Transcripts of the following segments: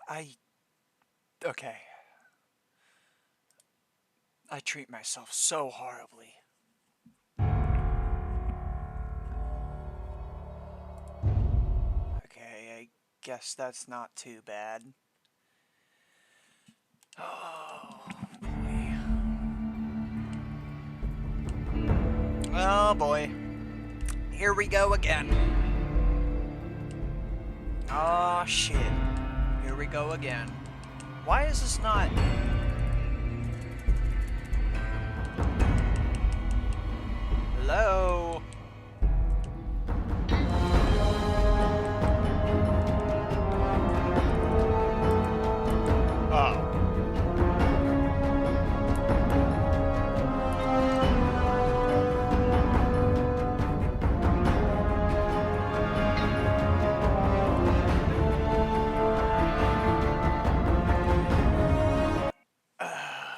Okay. I treat myself so horribly. Okay, I guess that's not too bad. Oh, boy. Oh, boy. Here we go again. Oh, shit. Here we go again. Why is this not... Hello? Oh.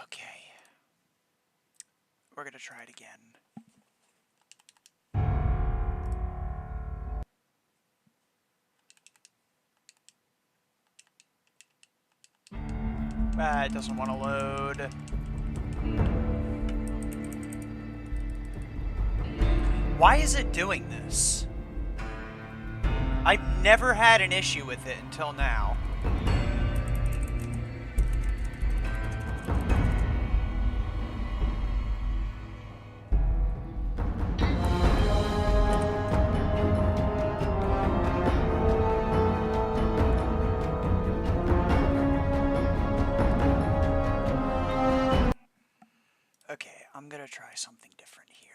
Okay. We're gonna try it again. It doesn't want to load. Why is it doing this? I've never had an issue with it until now. Okay, I'm gonna try something different here.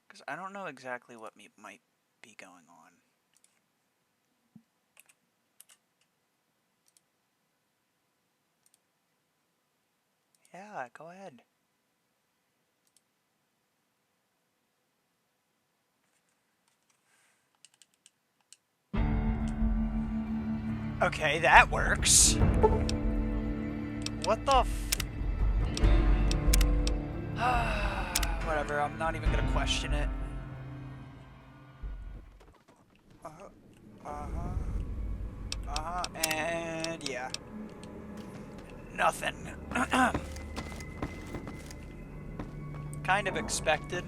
Because I don't know exactly what might be going on. Yeah, go ahead. Okay, that works. What the f... Whatever, I'm not even gonna question it. And yeah. Nothing. Kind of expected.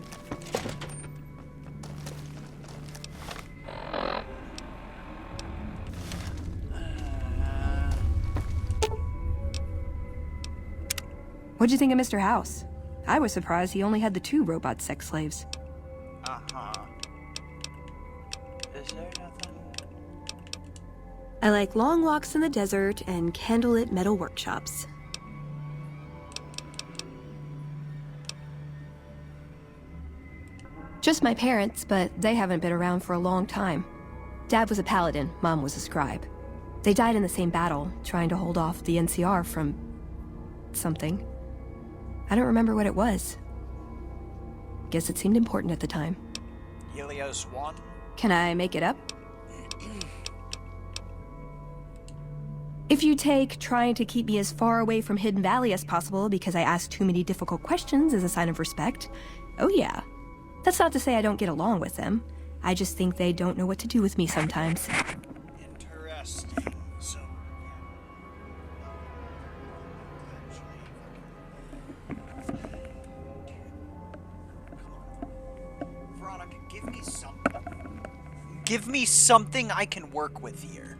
What'd you think of Mr. House? I was surprised he only had the 2 robot sex slaves. Is there nothing? I like long walks in the desert and candlelit metal workshops. Just my parents, but they haven't been around for a long time. Dad was a paladin, Mom was a scribe. They died in the same battle, trying to hold off the NCR from... something. I don't remember what it was. Guess it seemed important at the time. Helios 1? Can I make it up? If you take trying to keep me as far away from Hidden Valley as possible because I ask too many difficult questions as a sign of respect, oh yeah. That's not to say I don't get along with them. I just think they don't know what to do with me sometimes. Interesting. So... Veronica, give me something. Give me something I can work with here.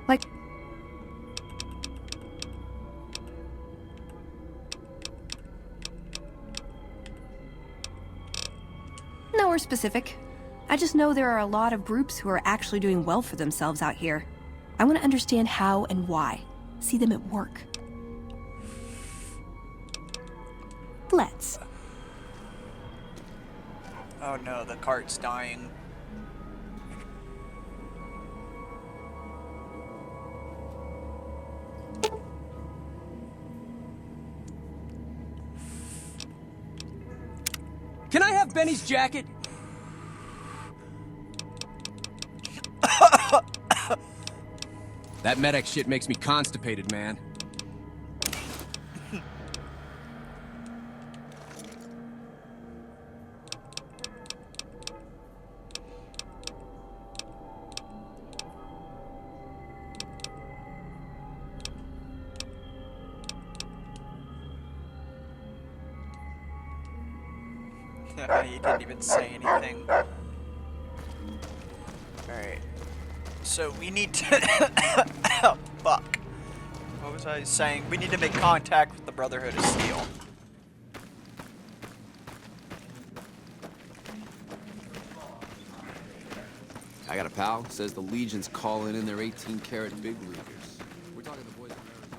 Like... Nowhere specific. I just know there are a lot of groups who are actually doing well for themselves out here. I want to understand how and why. See them at work. Let's. Oh no, the cart's dying. Can I have Benny's jacket? That medic shit makes me constipated, man. He didn't even say anything. Alright. So we need to... oh, fuck. What was I saying? We need to make contact with the Brotherhood of Steel. I got a pal, says the Legion's calling in their 18-karat big leaguers. We're talking the boys from Arizona.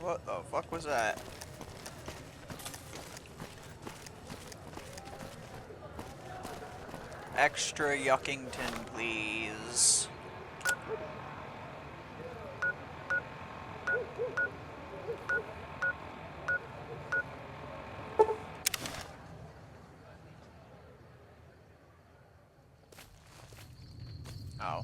What the fuck was that? Extra Yuckington, please. Oh.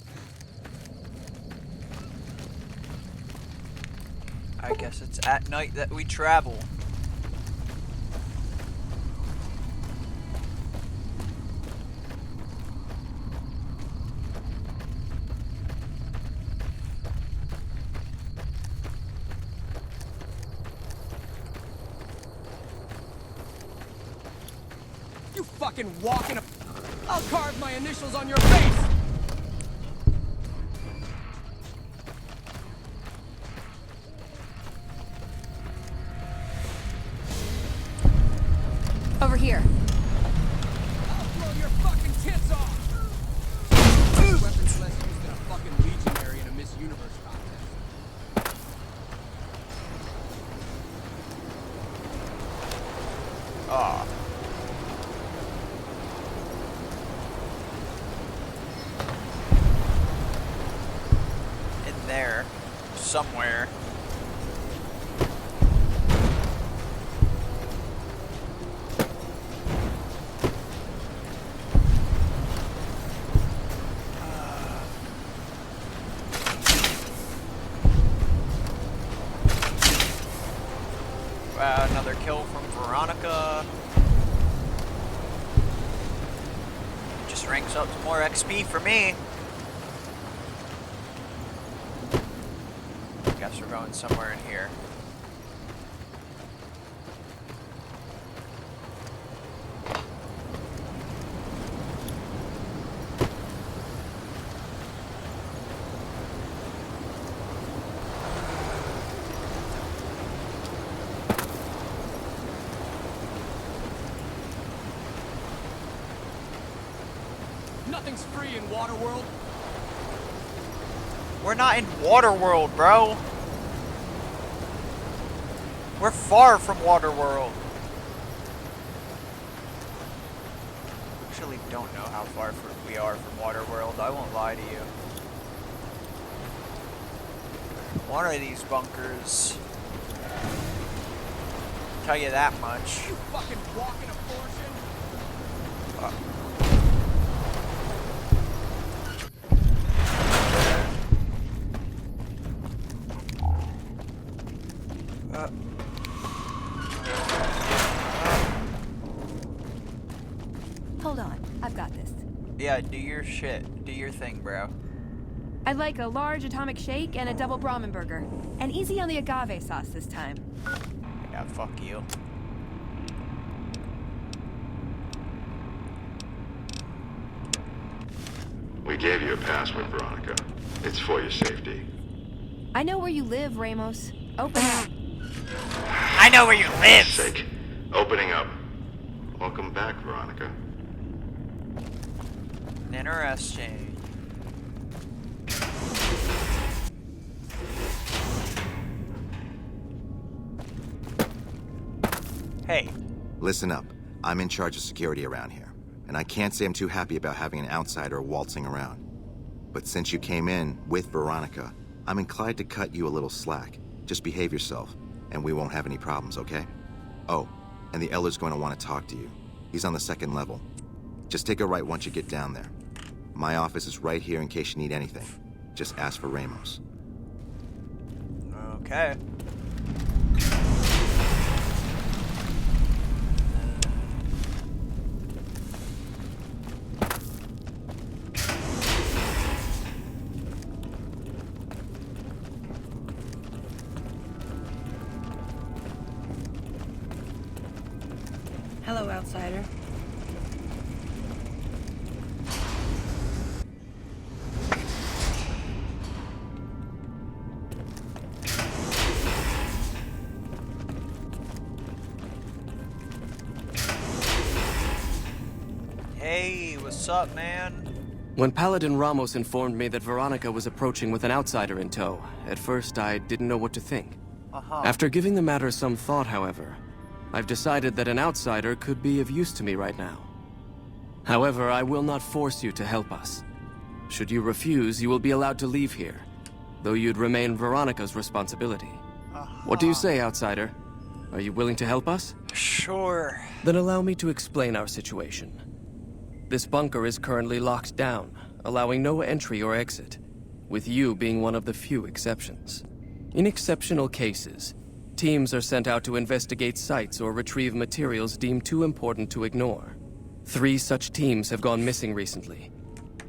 I guess it's at night that we travel. You fucking walk in a... I'll carve my initials on your face! Over here. I'll blow your fucking tits off! Weapons less used than a fucking legionary in a Miss Universe contest. Ah. In there. Somewhere. Wow, another kill from Veronica. Just ranks up to more XP for me. Guess we're going somewhere in here. Nothing's free in Waterworld. We're not in Waterworld, bro. We're far from Waterworld. Actually, don't know how far we are from Waterworld. I won't lie to you. One of these bunkers. Tell you that much. You fucking walking abortion. Hold on, I've got this. Yeah, do your shit. Do your thing, bro. I'd like a large atomic shake and a double Brahmin burger. And easy on the agave sauce this time. Yeah, fuck you. We gave you a password, Veronica. It's for your safety. I know where you live, Ramos. Open up. I know where you live! Sake. Opening up. Welcome back, Veronica. Interesting. Hey. Listen up. I'm in charge of security around here, and I can't say I'm too happy about having an outsider waltzing around. But since you came in with Veronica, I'm inclined to cut you a little slack. Just behave yourself, and we won't have any problems, okay? Oh, and the Elder's going to want to talk to you. He's on the 2nd level. Just take a right once you get down there. My office is right here in case you need anything. Just ask for Ramos. Okay. Hello, outsider. Hey, what's up, man? When Paladin Ramos informed me that Veronica was approaching with an outsider in tow, at first I didn't know what to think. After giving the matter some thought, however, I've decided that an outsider could be of use to me right now. However, I will not force you to help us. Should you refuse, you will be allowed to leave here, though you'd remain Veronica's responsibility. What do you say, outsider? Are you willing to help us? Sure. Then allow me to explain our situation. This bunker is currently locked down, allowing no entry or exit, with you being one of the few exceptions. In exceptional cases, teams are sent out to investigate sites or retrieve materials deemed too important to ignore. 3 such teams have gone missing recently,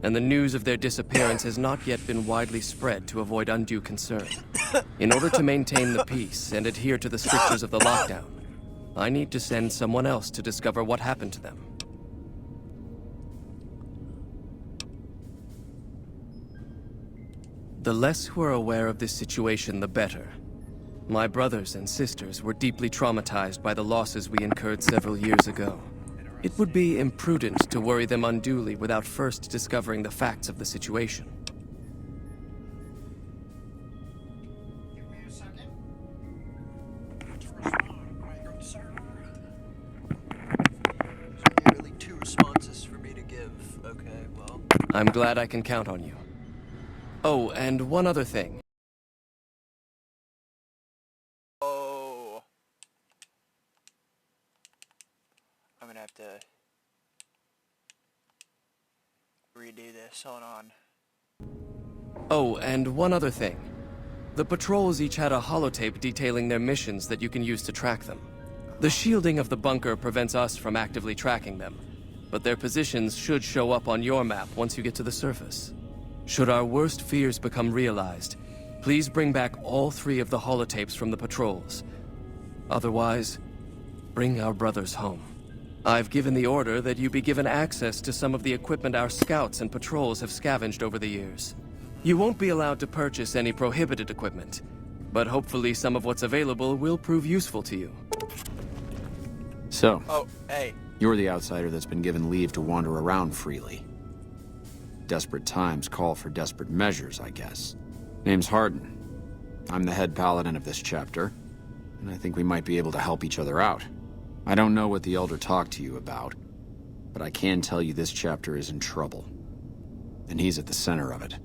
and the news of their disappearance has not yet been widely spread to avoid undue concern. In order to maintain the peace and adhere to the strictures of the lockdown, I need to send someone else to discover what happened to them. The less who are aware of this situation, the better. My brothers and sisters were deeply traumatized by the losses we incurred several years ago. It would be imprudent to worry them unduly without first discovering the facts of the situation. Give me a second. There's really 2 responses for me to give. Okay, well. I'm glad I can count on you. Oh, and one other thing. Oh. I'm gonna have to redo this. Hold on. Oh, and one other thing. The patrols each had a holotape detailing their missions that you can use to track them. The shielding of the bunker prevents us from actively tracking them, but their positions should show up on your map once you get to the surface. Should our worst fears become realized, please bring back all 3 of the holotapes from the patrols. Otherwise, bring our brothers home. I've given the order that you be given access to some of the equipment our scouts and patrols have scavenged over the years. You won't be allowed to purchase any prohibited equipment, but hopefully some of what's available will prove useful to you. So, Oh, hey. you're the outsider that's been given leave to wander around freely. Desperate times call for desperate measures, I guess. Name's Hardin. I'm the head paladin of this chapter, and I think we might be able to help each other out. I don't know what the Elder talked to you about, but I can tell you this chapter is in trouble. And he's at the center of it.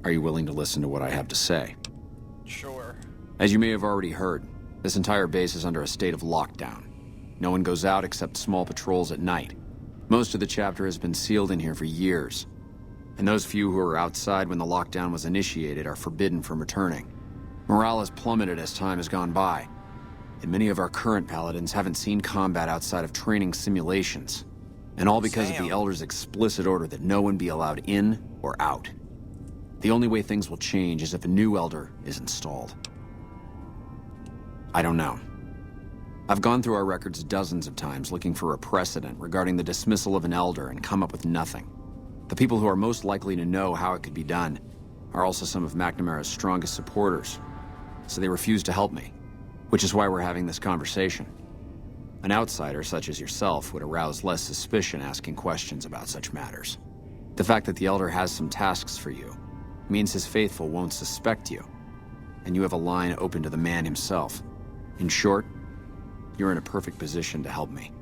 Are you willing to listen to what I have to say? Sure. As you may have already heard, this entire base is under a state of lockdown. No one goes out except small patrols at night. Most of the chapter has been sealed in here for years. And those few who were outside when the lockdown was initiated are forbidden from returning. Morale has plummeted as time has gone by, and many of our current paladins haven't seen combat outside of training simulations. And all because of the Elder's explicit order that no one be allowed in or out. The only way things will change is if a new Elder is installed. I don't know. I've gone through our records dozens of times looking for a precedent regarding the dismissal of an Elder and come up with nothing. The people who are most likely to know how it could be done are also some of McNamara's strongest supporters, so they refuse to help me, which is why we're having this conversation. An outsider such as yourself would arouse less suspicion asking questions about such matters. The fact that the Elder has some tasks for you means his faithful won't suspect you, and you have a line open to the man himself. In short, you're in a perfect position to help me.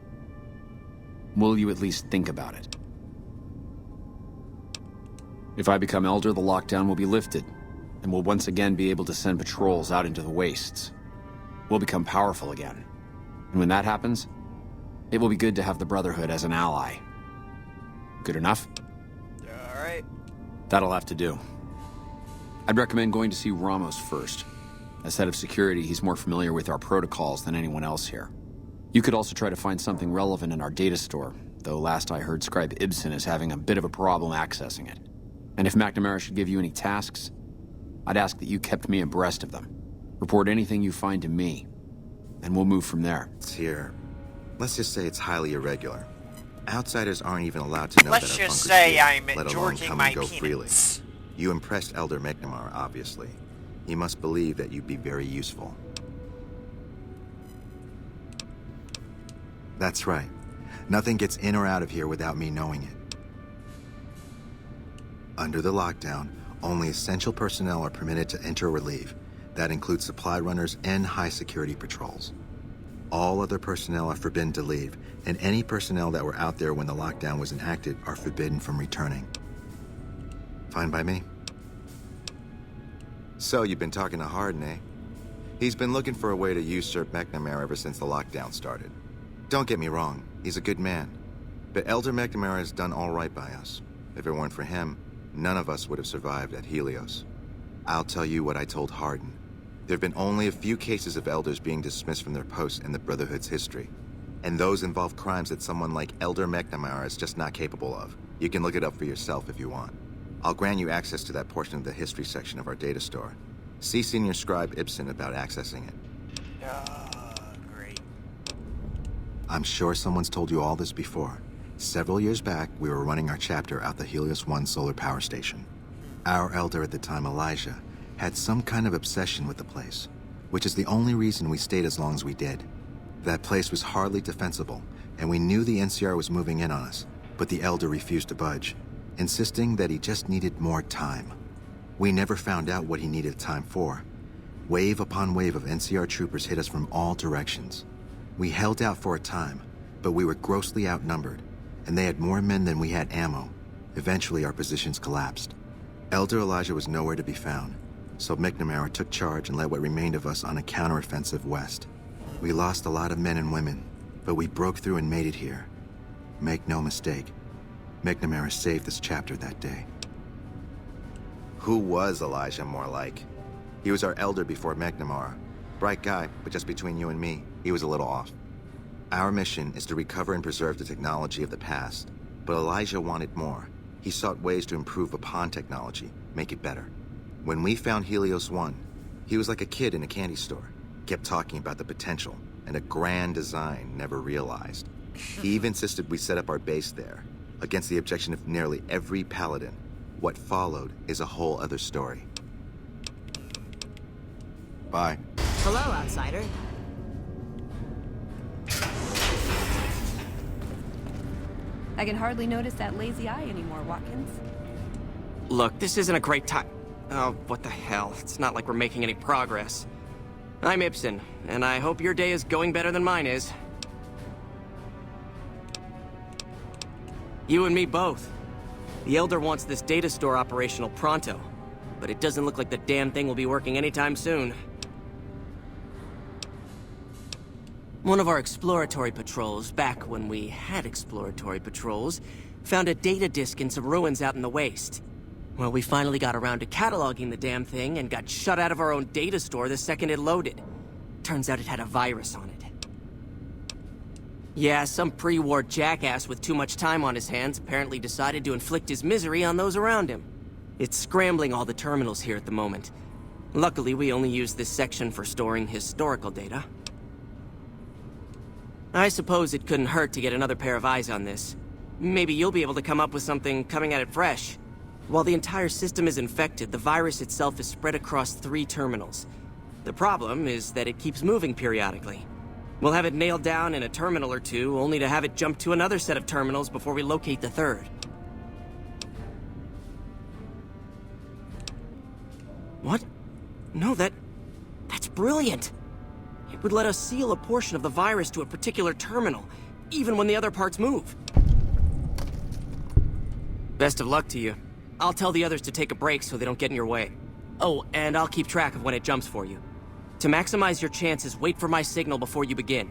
Will you at least think about it? If I become Elder, the lockdown will be lifted, and we'll once again be able to send patrols out into the wastes. We'll become powerful again. And when that happens, it will be good to have the Brotherhood as an ally. Good enough? Alright. That'll have to do. I'd recommend going to see Ramos first. As head of security, he's more familiar with our protocols than anyone else here. You could also try to find something relevant in our data store, though last I heard Scribe Ibsen is having a bit of a problem accessing it. And if McNamara should give you any tasks, I'd ask that you kept me abreast of them. Report anything you find to me, and we'll move from there. It's here. Let's just say it's highly irregular. Outsiders aren't even allowed to know Let's that our just bunkers say here, I'm let alone jorking come my and go freely. peanuts. You impressed Elder McNamara, obviously. He must believe that you'd be very useful. That's right. Nothing gets in or out of here without me knowing it. Under the lockdown, only essential personnel are permitted to enter or leave. That includes supply runners and high-security patrols. All other personnel are forbidden to leave, and any personnel that were out there when the lockdown was enacted are forbidden from returning. Fine by me? So, you've been talking to Hardin, eh? He's been looking for a way to usurp McNamara ever since the lockdown started. Don't get me wrong, he's a good man. But Elder McNamara has done all right by us. If it weren't for him, none of us would have survived at Helios. I'll tell you what I told Hardin. There have been only a few cases of elders being dismissed from their posts in the Brotherhood's history. And those involve crimes that someone like Elder McNamara is just not capable of. You can look it up for yourself if you want. I'll grant you access to that portion of the history section of our data store. See Senior Scribe Ibsen about accessing it. Great. I'm sure someone's told you all this before. Several years back, we were running our chapter out the Helios 1 solar power station. Our elder at the time, Elijah, had some kind of obsession with the place, which is the only reason we stayed as long as we did. That place was hardly defensible, and we knew the NCR was moving in on us, but the elder refused to budge, insisting that he just needed more time. We never found out what he needed time for. Wave upon wave of NCR troopers hit us from all directions. We held out for a time, but we were grossly outnumbered, and they had more men than we had ammo. Eventually, our positions collapsed. Elder Elijah was nowhere to be found, so McNamara took charge and led what remained of us on a counteroffensive west. We lost a lot of men and women, but we broke through and made it here. Make no mistake, McNamara saved this chapter that day. Who was Elijah more like? He was our elder before McNamara. Bright guy, but just between you and me, he was a little off. Our mission is to recover and preserve the technology of the past, but Elijah wanted more. He sought ways to improve upon technology, make it better. When we found Helios 1, he was like a kid in a candy store. Kept talking about the potential and a grand design never realized. He even insisted we set up our base there, against the objection of nearly every paladin. What followed is a whole other story. Bye. Hello, outsider. I can hardly notice that lazy eye anymore, Watkins. Look, this isn't a great time. Oh, what the hell? It's not like we're making any progress. I'm Ibsen, and I hope your day is going better than mine is. You and me both. The Elder wants this data store operational pronto, but it doesn't look like the damn thing will be working anytime soon. One of our exploratory patrols, back when we had exploratory patrols, found a data disk in some ruins out in the waste. Well, we finally got around to cataloging the damn thing and got shut out of our own data store the second it loaded. Turns out it had a virus on it. Yeah, some pre-war jackass with too much time on his hands apparently decided to inflict his misery on those around him. It's scrambling all the terminals here at the moment. Luckily, we only use this section for storing historical data. I suppose it couldn't hurt to get another pair of eyes on this. Maybe you'll be able to come up with something coming at it fresh. While the entire system is infected, the virus itself is spread across 3 terminals. The problem is that it keeps moving periodically. We'll have it nailed down in a terminal or 2, only to have it jump to another set of terminals before we locate the 3rd. What? No, that's brilliant. It would let us seal a portion of the virus to a particular terminal, even when the other parts move. Best of luck to you. I'll tell the others to take a break so they don't get in your way. Oh, and I'll keep track of when it jumps for you. To maximize your chances, wait for my signal before you begin.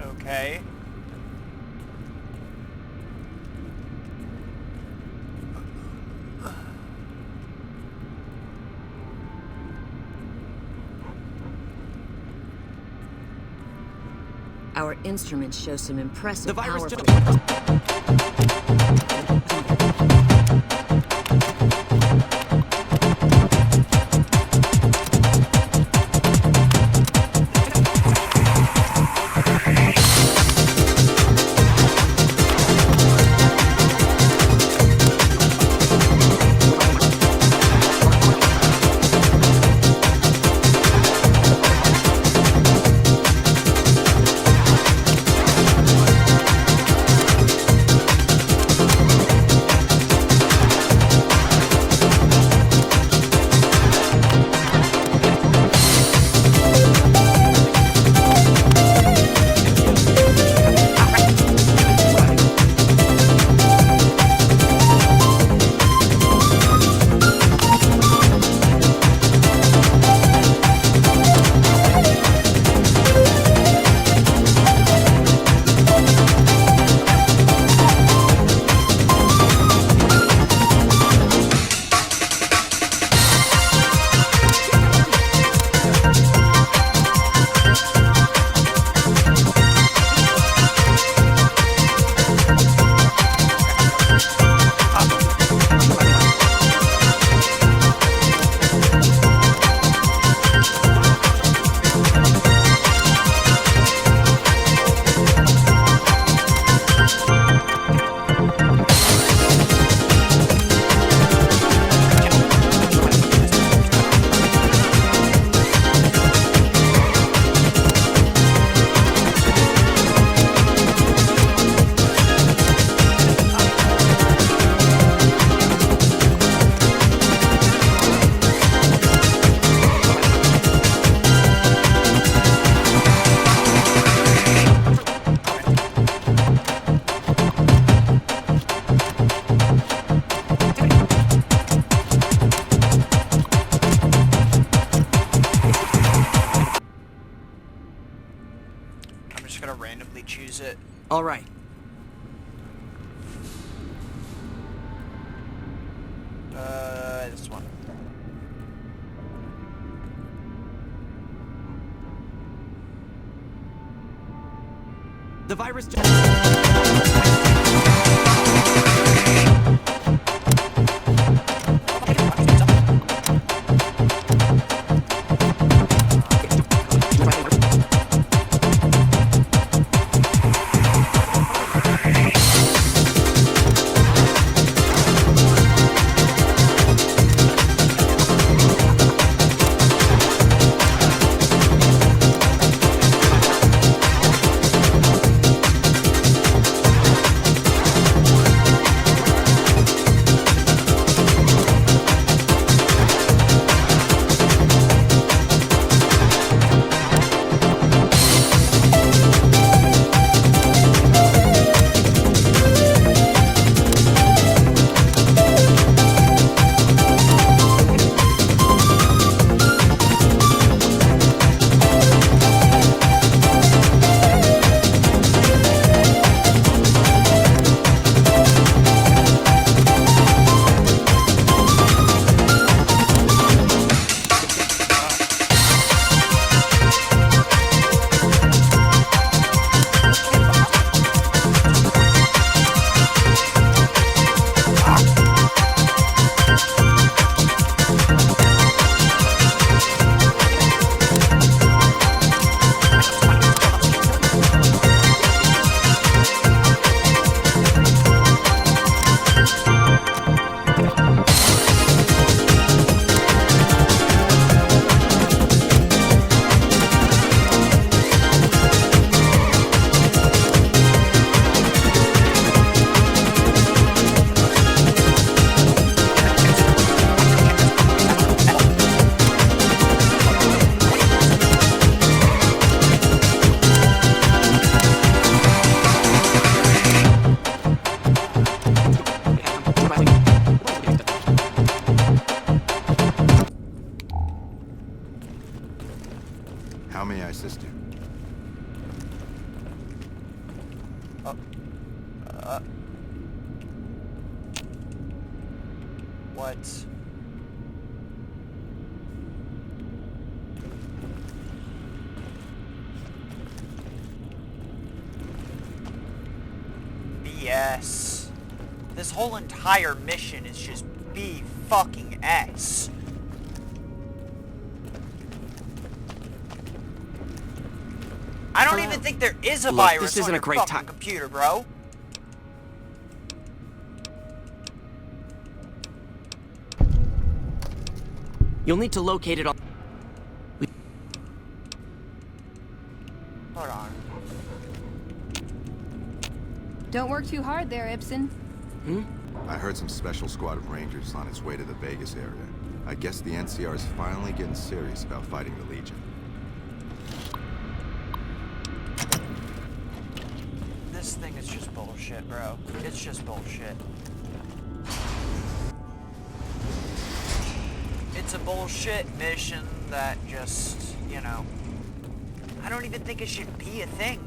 Okay. Our instruments show some impressive The virus power. just... use it. All right. This one. The virus. How may I assist you? What? BS. This whole entire mission is just B fucking S. I don't even think there is a Look, virus this isn't on a your great fucking time. computer, bro. You'll need to locate it all. Hold on. Don't work too hard there, Ibsen. I heard some special squad of Rangers on its way to the Vegas area. I guess the NCR is finally getting serious about fighting the Legion. This thing is just bullshit, bro. It's just bullshit. It's a bullshit mission that just, you know, I don't even think it should be a thing.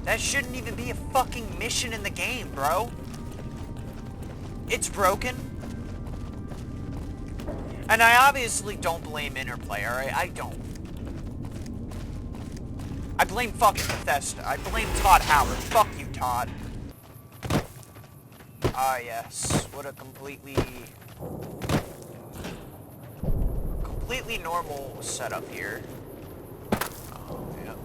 That shouldn't even be a fucking mission in the game, bro. It's broken. And I obviously don't blame Interplay, alright? I don't. I blame fucking Bethesda. I blame Todd Howard. Fuck you, Todd. Ah, yes. What a completely normal setup here. Oh, yeah.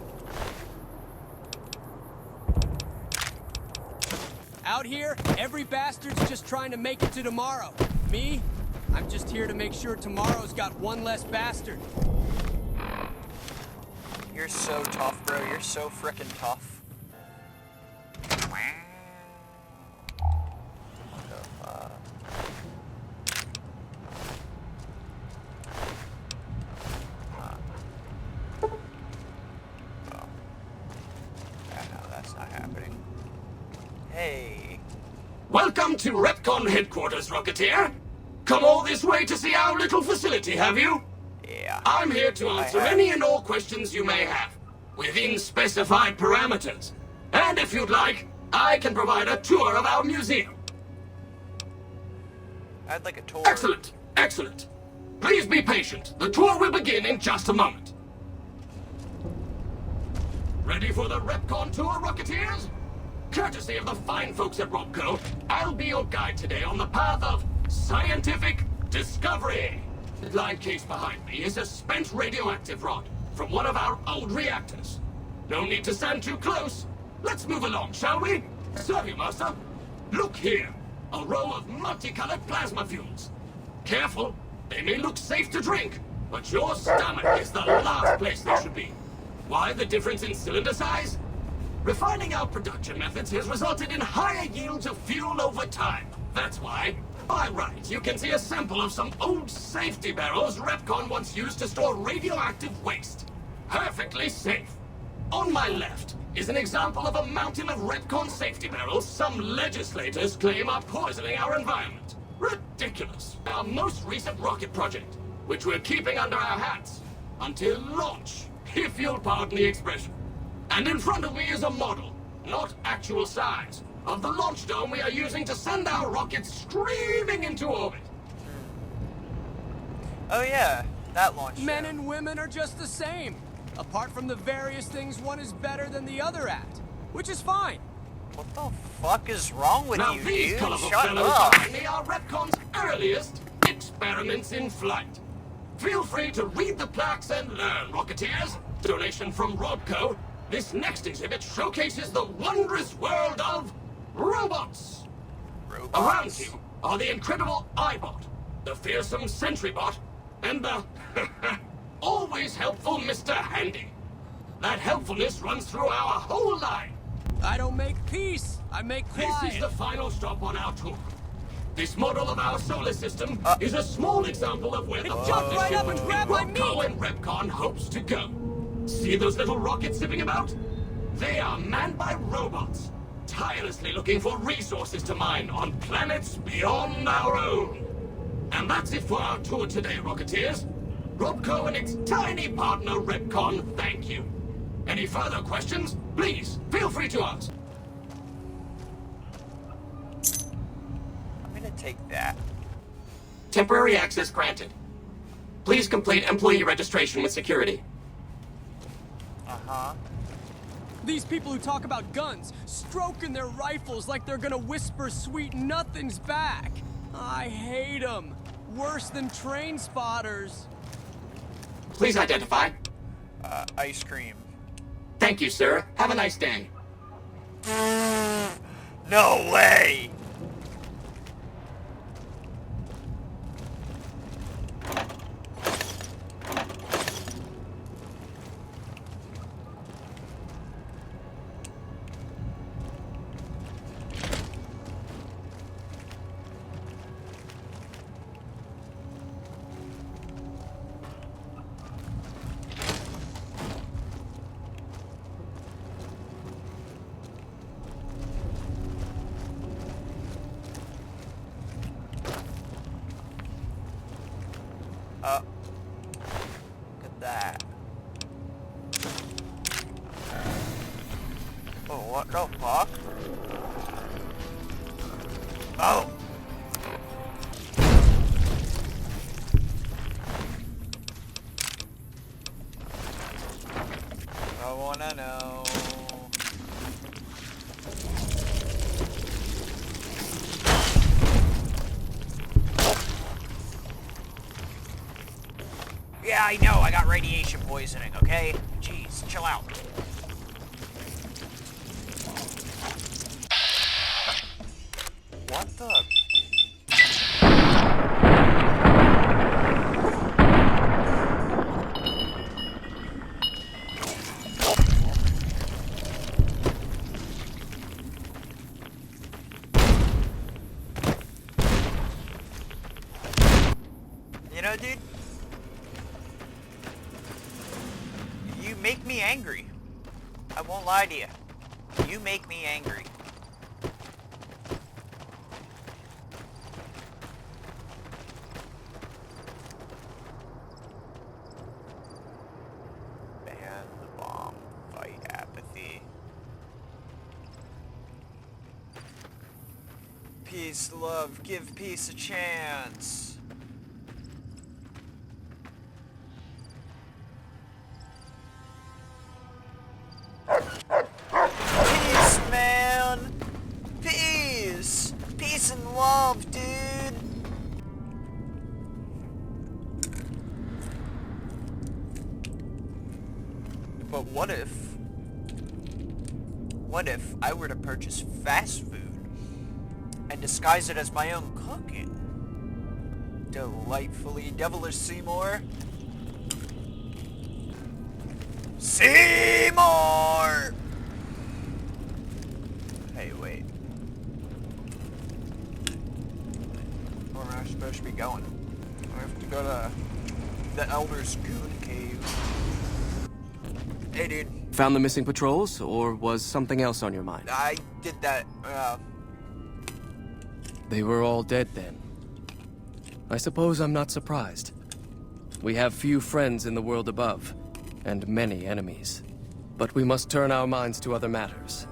Out here, every bastard's just trying to make it to tomorrow. Me? I'm just here to make sure tomorrow's got one less bastard. You're so tough, bro. You're so frickin' tough. What the fuck? Oh. Yeah, no, that's not happening. Hey. Welcome to Retcon headquarters, Rocketeer. Come all this way to see our little facility, have you? Yeah. I'm here to answer any and all questions you may have, within specified parameters. And if you'd like, I can provide a tour of our museum. I'd like a tour. Excellent, excellent. Please be patient. The tour will begin in just a moment. Ready for the RepCon tour, Rocketeers? Courtesy of the fine folks at Robco, I'll be your guide today on the path of scientific discovery. The line case behind me is a spent radioactive rod from one of our old reactors. No need to stand too close. Let's move along, shall we? Serve you, Master. Look here. A row of multicolored plasma fuels. Careful. They may look safe to drink, but your stomach is the last place they should be. Why the difference in cylinder size? Refining our production methods has resulted in higher yields of fuel over time. That's why. By right, you can see a sample of some old safety barrels RepCon once used to store radioactive waste. Perfectly safe. On my left is an example of a mountain of RepCon safety barrels some legislators claim are poisoning our environment. Ridiculous. Our most recent rocket project, which we're keeping under our hats until launch, if you'll pardon the expression. And in front of me is a model, not actual size, of the launch dome we are using to send our rockets screaming into orbit. Oh yeah, that launch. Men and women are just the same. Apart from the various things one is better than the other at. Which is fine. What the fuck is wrong with Now you, these dude? colorful Shut fellows up. behind me are RepCon's earliest experiments in flight. Feel free to read the plaques and learn, Rocketeers. Donation from Robco. This next exhibit showcases the wondrous world of robots. Around you are the incredible iBot, the fearsome SentryBot, and the always helpful Mr. Handy. That helpfulness runs through our whole line. I don't make peace, I make quiet. This is the final stop on our tour. This model of our solar system is a small example of where the jumped right up and grabbed my Robco and RepCon hopes to go. See those little rockets zipping about? They are manned by robots, tirelessly looking for resources to mine on planets beyond our own. And that's it for our tour today, Rocketeers. Robco and its tiny partner RepCon thank you. Any further questions? Please, feel free to ask. I'm gonna take that. Temporary access granted. Please complete employee registration with security. Uh-huh. These people who talk about guns, stroking their rifles like they're gonna whisper sweet nothings back. I hate them. Worse than train spotters. Please identify. Ice cream. Thank you, sir. Have a nice day. No way! Look at that. Oh, what the fuck? Oh! I wanna know. Yeah, I know, I got radiation poisoning, okay? Jeez, chill out. What the? You know, dude? You make me angry. I won't lie to you. You make me angry. Ban the bomb. Fight apathy. Peace, love, give peace a chance. Peace, man. Peace. Peace and love, dude. But what if I were to purchase fast food and disguise it as my own cooking? Delightfully devilish, Seymour. Seymour! Hey, wait. Where am I supposed to be going? I have to go to the Elder's Goon Cave. Hey, dude. Found the missing patrols, or was something else on your mind? I did that, They were all dead then. I suppose I'm not surprised. We have few friends in the world above, and many enemies. But we must turn our minds to other matters.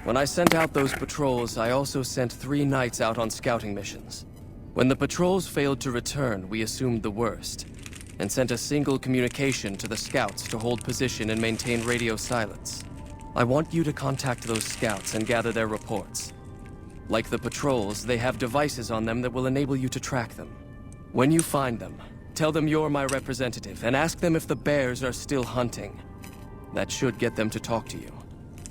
When I sent out those patrols, I also sent 3 knights out on scouting missions. When the patrols failed to return, we assumed the worst, and sent a single communication to the scouts to hold position and maintain radio silence. I want you to contact those scouts and gather their reports. Like the patrols, they have devices on them that will enable you to track them. When you find them, tell them you're my representative and ask them if the bears are still hunting. That should get them to talk to you.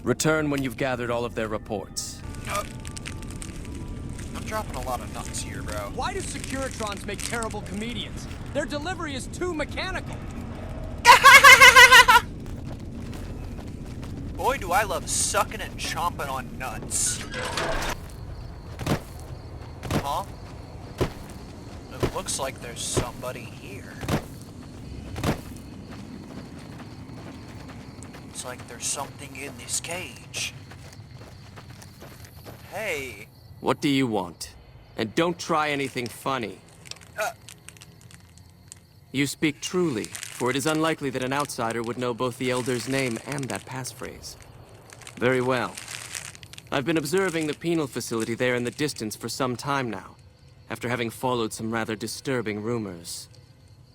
Return when you've gathered all of their reports. I'm dropping a lot of nuts here, bro. Why do Securitrons make terrible comedians? Their delivery is too mechanical. Boy, do I love sucking and chomping on nuts. Huh? It looks like there's somebody here. Looks like there's something in this cage. Hey. What do you want? And don't try anything funny. You speak truly, for it is unlikely that an outsider would know both the Elder's name and that passphrase. Very well. I've been observing the penal facility there in the distance for some time now, after having followed some rather disturbing rumors.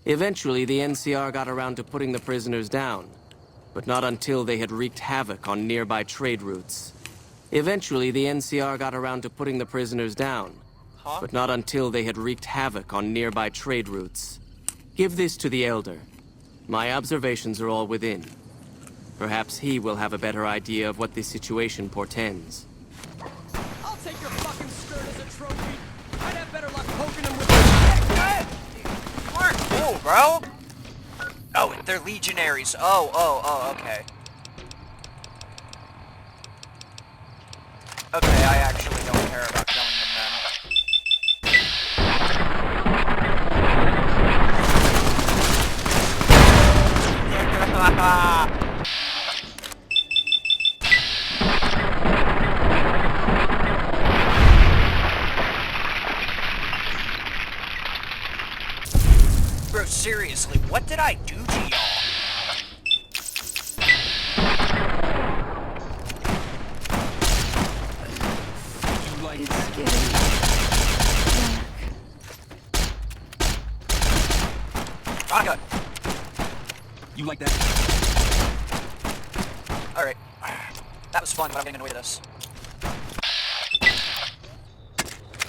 Eventually, the NCR got around to putting the prisoners down, but not until they had wreaked havoc on nearby trade routes. Eventually, the NCR got around to putting the prisoners down, but not until they had wreaked havoc on nearby trade routes. Give this to the Elder. My observations are all within. Perhaps he will have a better idea of what this situation portends. I'll take your fucking skirt as a trophy. I'd have better luck poking him with You aren't cool, bro. Oh, they're legionaries. Oh, okay. Okay, I actually don't care about killing them then. Bro, seriously, what did I do to y'all? It's getting Veronica! You like that? Alright. That was fun, but I'm getting annoyed at this.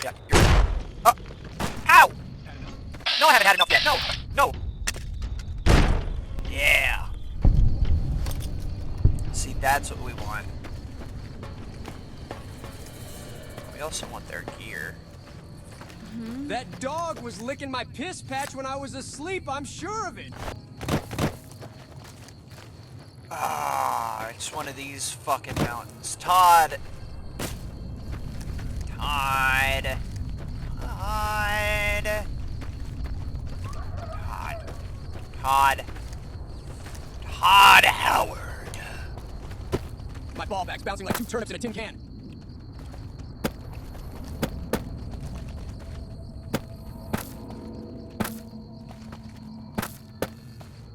Yeah, you're... Oh! Ow! No, I haven't had enough yet. No! No! Yeah! See, that's what we want. We also want their gear. That dog was licking my piss patch when I was asleep, I'm sure of it. Ah, it's one of these fucking mountains. Todd! Todd! Todd! Todd! Todd! Todd Howard! My ball bag's bouncing like 2 turnips in a tin can.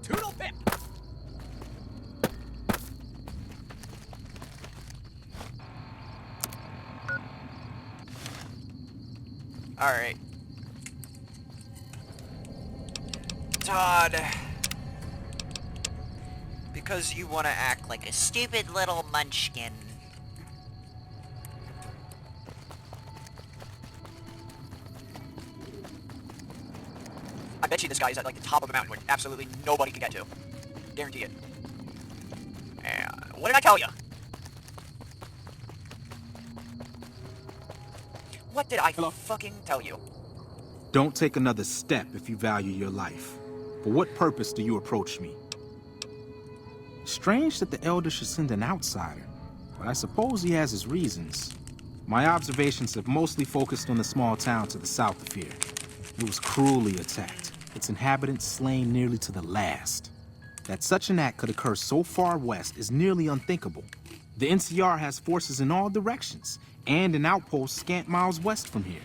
Toodle pip! Alright. Todd. Because you want to act like a stupid little munchkin. I bet you this guy is at like the top of a mountain where absolutely nobody can get to. Guarantee it. What did I tell you? What did I fucking tell you? Don't take another step if you value your life. For what purpose do you approach me? Strange that the Elder should send an outsider, but I suppose he has his reasons. My observations have mostly focused on the small town to the south of here. It was cruelly attacked, its inhabitants slain nearly to the last. That such an act could occur so far west is nearly unthinkable. The NCR has forces in all directions, and an outpost scant miles west from here.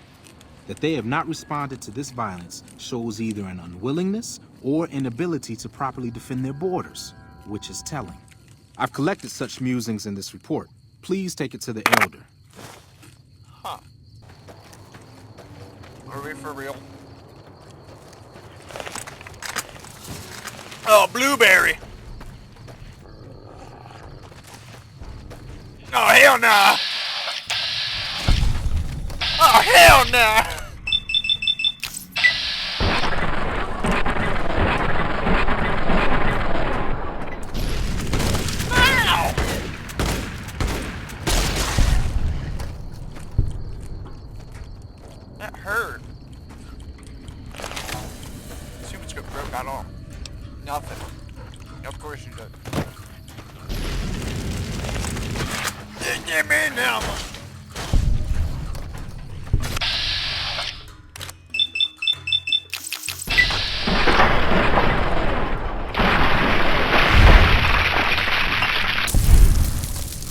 That they have not responded to this violence shows either an unwillingness or inability to properly defend their borders, which is telling. I've collected such musings in this report. Please take it to the Elder. Huh. Are we for real? Oh, blueberry! Oh, hell nah! Oh, hell nah! Ow! That hurt. Assume it's got broke at all. Nothing. Of course you did. Get me now.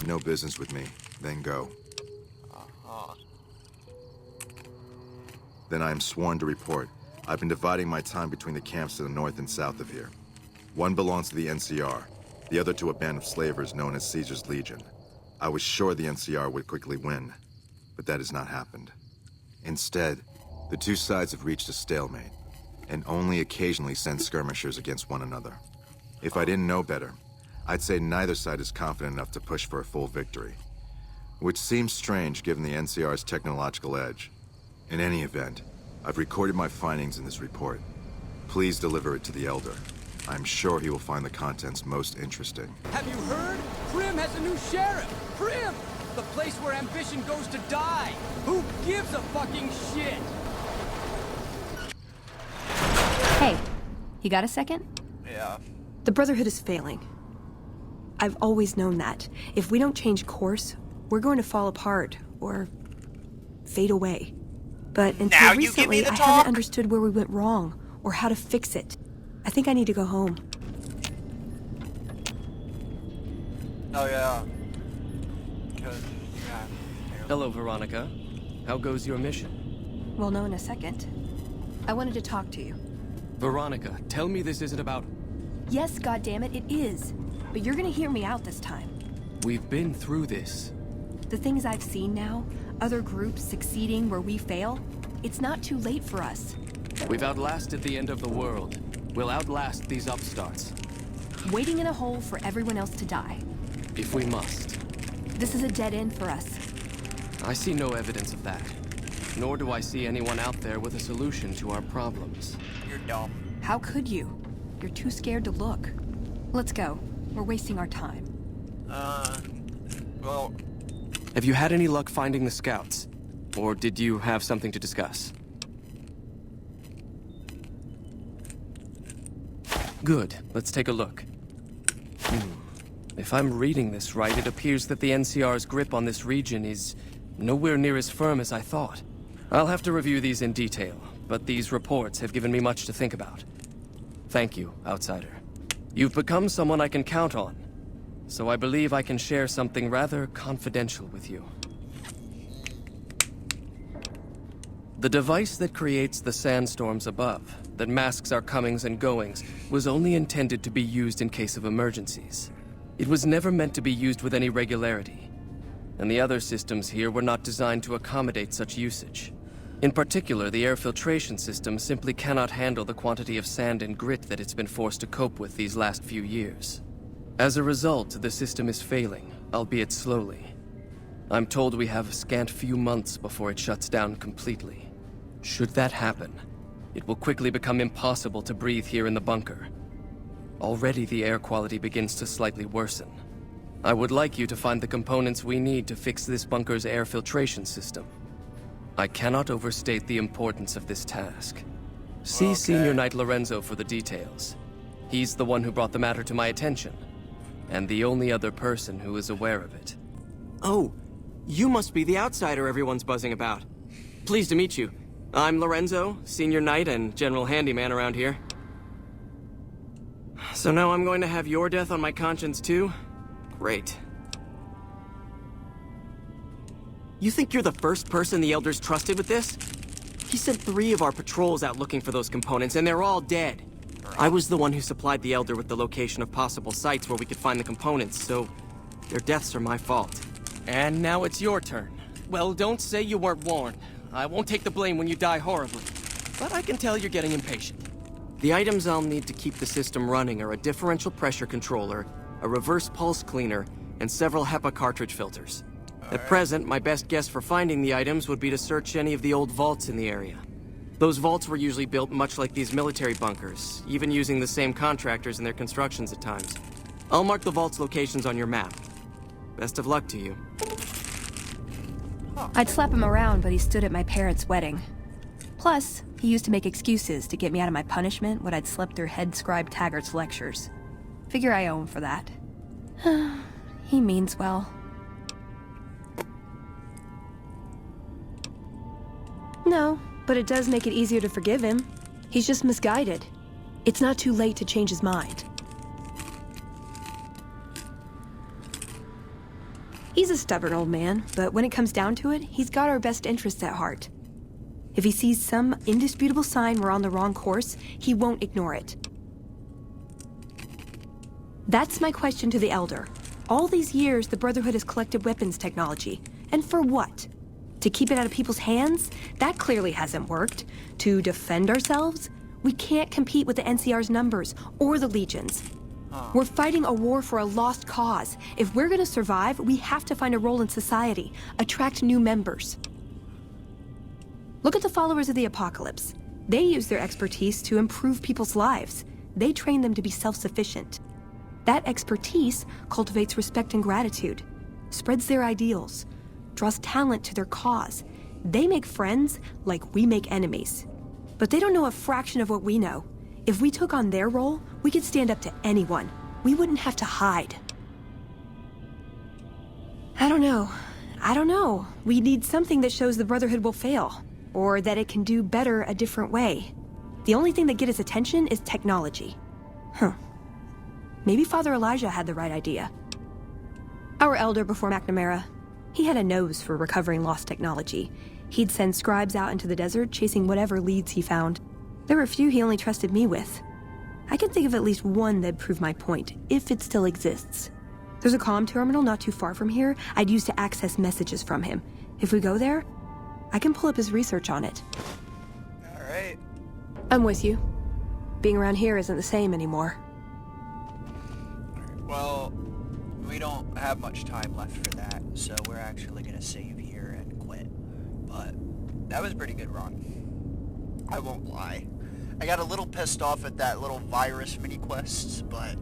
No business with me, then go. Then I am sworn to report. I've been dividing my time between the camps to the north and south of here. One belongs to the NCR, the other to a band of slavers known as Caesar's Legion. I was sure the NCR would quickly win, but that has not happened. Instead, the two sides have reached a stalemate, and only occasionally send skirmishers against one another. If I didn't know better, I'd say neither side is confident enough to push for a full victory. Which seems strange given the NCR's technological edge. In any event, I've recorded my findings in this report. Please deliver it to the Elder. I'm sure he will find the contents most interesting. Have you heard? Prim has a new sheriff! Prim! The place where ambition goes to die! Who gives a fucking shit? Hey, you got a second? Yeah. The Brotherhood is failing. I've always known that. If we don't change course, we're going to fall apart, or fade away. But until recently, I haven't understood where we went wrong, or how to fix it. I think I need to go home. Oh, yeah. Hello, Veronica. How goes your mission? We'll know in a second. I wanted to talk to you. Veronica, tell me this isn't about... Yes, goddammit, it is. But you're gonna hear me out this time. We've been through this. The things I've seen now, other groups succeeding where we fail, it's not too late for us. We've outlasted the end of the world. We'll outlast these upstarts. Waiting in a hole for everyone else to die. If we must. This is a dead end for us. I see no evidence of that. Nor do I see anyone out there with a solution to our problems. You're dumb. How could you? You're too scared to look. Let's go. We're wasting our time. Well... Have you had any luck finding the scouts? Or did you have something to discuss? Good. Let's take a look. If I'm reading this right, it appears that the NCR's grip on this region is nowhere near as firm as I thought. I'll have to review these in detail, but these reports have given me much to think about. Thank you, Outsider. You've become someone I can count on, so I believe I can share something rather confidential with you. The device that creates the sandstorms above, that masks our comings and goings, was only intended to be used in case of emergencies. It was never meant to be used with any regularity, and the other systems here were not designed to accommodate such usage. In particular, the air filtration system simply cannot handle the quantity of sand and grit that it's been forced to cope with these last few years. As a result, the system is failing, albeit slowly. I'm told we have a scant few months before it shuts down completely. Should that happen, it will quickly become impossible to breathe here in the bunker. Already the air quality begins to slightly worsen. I would like you to find the components we need to fix this bunker's air filtration system. I cannot overstate the importance of this task. See Senior Knight Lorenzo for the details. He's the one who brought the matter to my attention, and the only other person who is aware of it. Oh, you must be the outsider everyone's buzzing about. Pleased to meet you. I'm Lorenzo, Senior Knight and General Handyman around here. So now I'm going to have your death on my conscience too? Great. You think you're the first person the Elders trusted with this? He sent 3 of our patrols out looking for those components, and they're all dead. I was the one who supplied the Elder with the location of possible sites where we could find the components, so their deaths are my fault. And now it's your turn. Well, don't say you weren't warned. I won't take the blame when you die horribly. But I can tell you're getting impatient. The items I'll need to keep the system running are a differential pressure controller, a reverse pulse cleaner, and several HEPA cartridge filters. At present, my best guess for finding the items would be to search any of the old vaults in the area. Those vaults were usually built much like these military bunkers, even using the same contractors in their constructions at times. I'll mark the vault's locations on your map. Best of luck to you. I'd slap him around, but he stood at my parents' wedding. Plus, he used to make excuses to get me out of my punishment when I'd slept through head scribe Taggart's lectures. Figure I owe him for that. He means well. No, but it does make it easier to forgive him. He's just misguided. It's not too late to change his mind. He's a stubborn old man, but when it comes down to it, he's got our best interests at heart. If he sees some indisputable sign we're on the wrong course, he won't ignore it. That's my question to the Elder. All these years, the Brotherhood has collected weapons technology. And for what? To keep it out of people's hands? That clearly hasn't worked. To defend ourselves? We can't compete with the NCR's numbers, or the Legion's. We're fighting a war for a lost cause. If we're gonna survive, we have to find a role in society, attract new members. Look at the followers of the Apocalypse. They use their expertise to improve people's lives. They train them to be self-sufficient. That expertise cultivates respect and gratitude, spreads their ideals, draws talent to their cause. They make friends like we make enemies. But they don't know a fraction of what we know. If we took on their role, we could stand up to anyone. We wouldn't have to hide. I don't know. We need something that shows the Brotherhood will fail, or that it can do better a different way. The only thing that gets its attention is technology. Maybe Father Elijah had the right idea. Our Elder before McNamara, he had a nose for recovering lost technology. He'd send scribes out into the desert chasing whatever leads he found. There were a few he only trusted me with. I can think of at least one that'd prove my point, if it still exists. There's a comm terminal not too far from here I'd use to access messages from him. If we go there, I can pull up his research on it. Alright. I'm with you. Being around here isn't the same anymore. Well, we don't have much time left for that, so we're actually gonna save here and quit. But that was a pretty good run. I won't lie. I got a little pissed off at that little virus mini-quest, but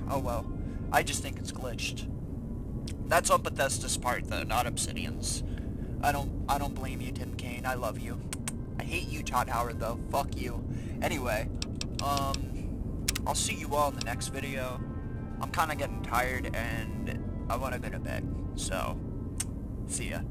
oh well. I just think it's glitched. That's on Bethesda's part, though, not Obsidian's. I don't blame you, Tim Kaine. I love you. I hate you, Todd Howard, though. Fuck you. Anyway, I'll see you all in the next video. I'm kind of getting tired, and I want to go to bed. So, see ya.